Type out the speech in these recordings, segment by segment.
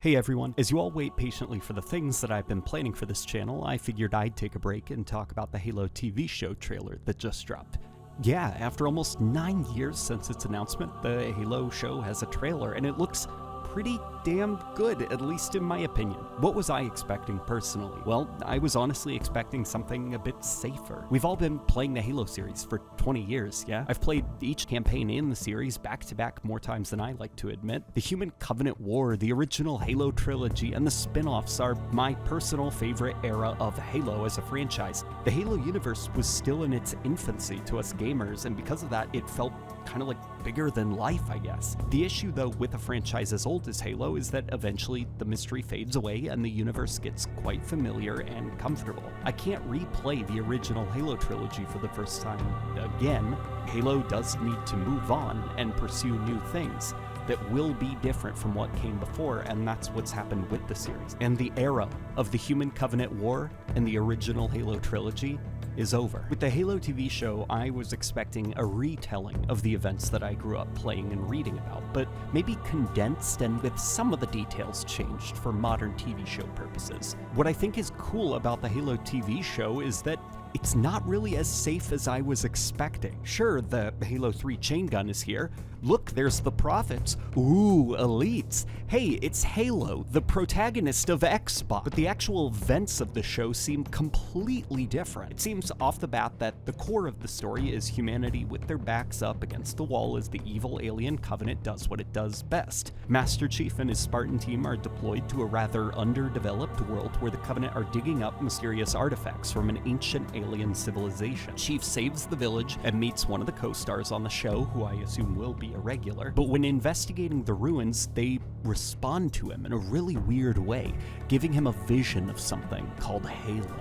Hey everyone, as you all wait patiently for the things that I've been planning for this channel, I figured I'd take a break and talk about the Halo TV show trailer that just dropped. Yeah, after almost 9 years since its announcement, the Halo show has a trailer, and it looks pretty damn good, at least in my opinion. What was I expecting personally? Well, I was honestly expecting something a bit safer. We've all been playing the Halo series for 20 years, yeah? I've played each campaign in the series back to back more times than I like to admit. The Human Covenant War, the original Halo trilogy, and the spin-offs are my personal favorite era of Halo as a franchise. The Halo universe was still in its infancy to us gamers, and because of that, it felt kind of like bigger than life, I guess. The issue, though, with a franchise as old as Halo is that eventually the mystery fades away and the universe gets quite familiar and comfortable. I can't replay the original Halo trilogy for the first time again. Halo does need to move on and pursue new things that will be different from what came before, and that's what's happened with the series. And the era of the Human Covenant War and the original Halo trilogy is over. With the Halo TV show, I was expecting a retelling of the events that I grew up playing and reading about, but maybe condensed and with some of the details changed for modern TV show purposes. What I think is cool about the Halo TV show is that it's not really as safe as I was expecting. Sure, the Halo 3 chain gun is here. Look, there's the Prophets. Ooh, elites. Hey, it's Halo, the protagonist of Xbox. But the actual events of the show seem completely different. It seems off the bat that the core of the story is humanity with their backs up against the wall as the evil alien Covenant does what it does best. Master Chief and his Spartan team are deployed to a rather underdeveloped world where the Covenant are digging up mysterious artifacts from an ancient alien civilization. Chief saves the village and meets one of the co-stars on the show, who I assume will be a regular, but when investigating the ruins, they respond to him in a really weird way, giving him a vision of something called Halo.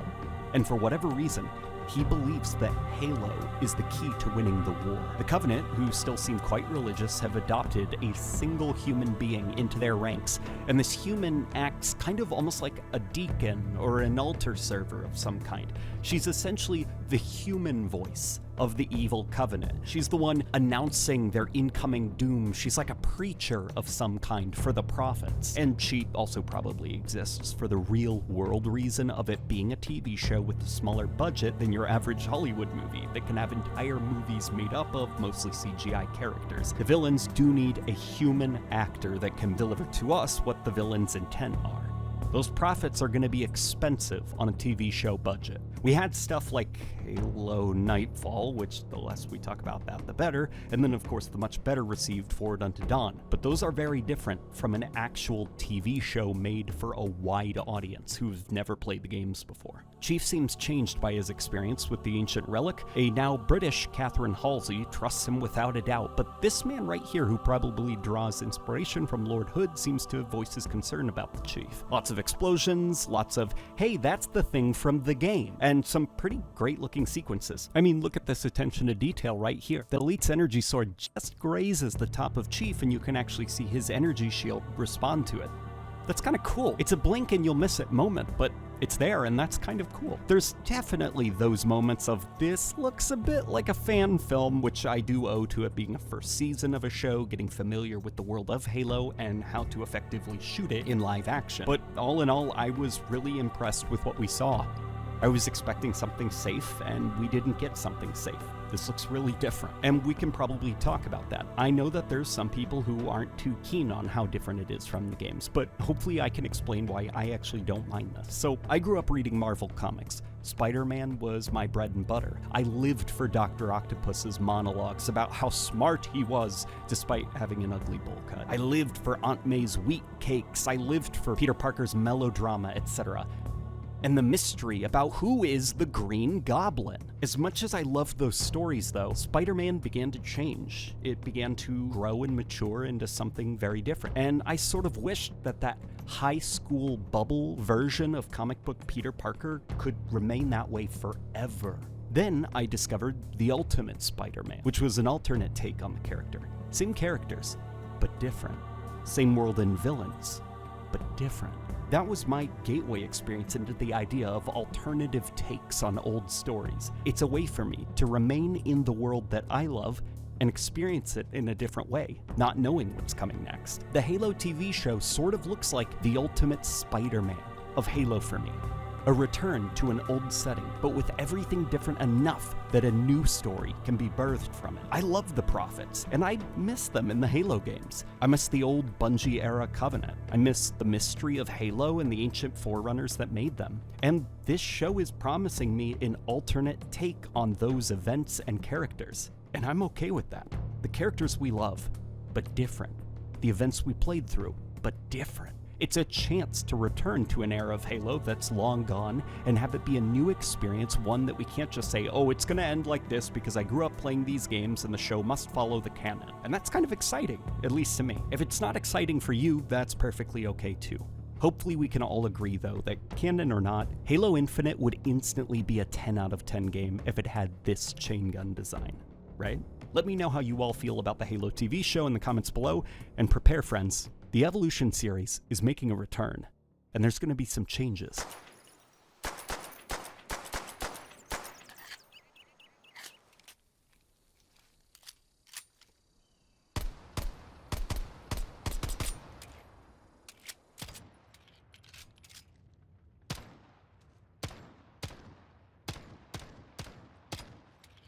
And for whatever reason, he believes that Halo is the key to winning the war. The Covenant, who still seem quite religious, have adopted a single human being into their ranks, and this human acts kind of almost like a deacon or an altar server of some kind. She's essentially the human voice of the evil Covenant. She's the one announcing their incoming doom. She's like a preacher of some kind for the Prophets. And she also probably exists for the real world reason of it being a TV show with a smaller budget than your average Hollywood movie that can have entire movies made up of mostly CGI characters. The villains do need a human actor that can deliver to us what the villains' intent are. Those Prophets are going to be expensive on a TV show budget. We had stuff like Halo Nightfall, which the less we talk about that, the better, and then of course the much better received Forward Unto Dawn. But those are very different from an actual TV show made for a wide audience who've never played the games before. Chief seems changed by his experience with the ancient relic. A now British Catherine Halsey trusts him without a doubt, but this man right here, who probably draws inspiration from Lord Hood, seems to voice his concern about the Chief. Lots of explosions, lots of, hey, that's the thing from the game, and some pretty great looking sequences. I mean, look at this attention to detail right here. The Elite's energy sword just grazes the top of Chief, and you can actually see his energy shield respond to it. That's kind of cool. It's a blink and you'll miss it moment, but it's there, and that's kind of cool. There's definitely those moments of, this looks a bit like a fan film, which I do owe to it being a first season of a show, getting familiar with the world of Halo and how to effectively shoot it in live action. But all in all, I was really impressed with what we saw. I was expecting something safe, and we didn't get something safe. This looks really different, and we can probably talk about that. I know that there's some people who aren't too keen on how different it is from the games, but hopefully I can explain why I actually don't mind this. So, I grew up reading Marvel comics. Spider-Man was my bread and butter. I lived for Dr. Octopus's monologues about how smart he was despite having an ugly bowl cut. I lived for Aunt May's wheat cakes. I lived for Peter Parker's melodrama, etc. And the mystery about who is the Green Goblin. As much as I loved those stories though, Spider-Man began to change. It began to grow and mature into something very different. And I sort of wished that that high school bubble version of comic book Peter Parker could remain that way forever. Then I discovered The Ultimate Spider-Man, which was an alternate take on the character. Same characters, but different. Same world and villains, but different. That was my gateway experience into the idea of alternative takes on old stories. It's a way for me to remain in the world that I love and experience it in a different way, not knowing what's coming next. The Halo TV show sort of looks like the ultimate Spider-Man of Halo for me. A return to an old setting, but with everything different enough that a new story can be birthed from it. I love the Prophets, and I miss them in the Halo games. I miss the old Bungie-era Covenant. I miss the mystery of Halo and the ancient forerunners that made them. And this show is promising me an alternate take on those events and characters. And I'm okay with that. The characters we love, but different. The events we played through, but different. It's a chance to return to an era of Halo that's long gone and have it be a new experience, one that we can't just say, oh, it's gonna end like this because I grew up playing these games and the show must follow the canon. And that's kind of exciting, at least to me. If it's not exciting for you, that's perfectly okay too. Hopefully we can all agree though that, canon or not, Halo Infinite would instantly be a 10 out of 10 game if it had this chain gun design, right? Let me know how you all feel about the Halo TV show in the comments below, and prepare, friends. The Evolution series is making a return, and there's going to be some changes.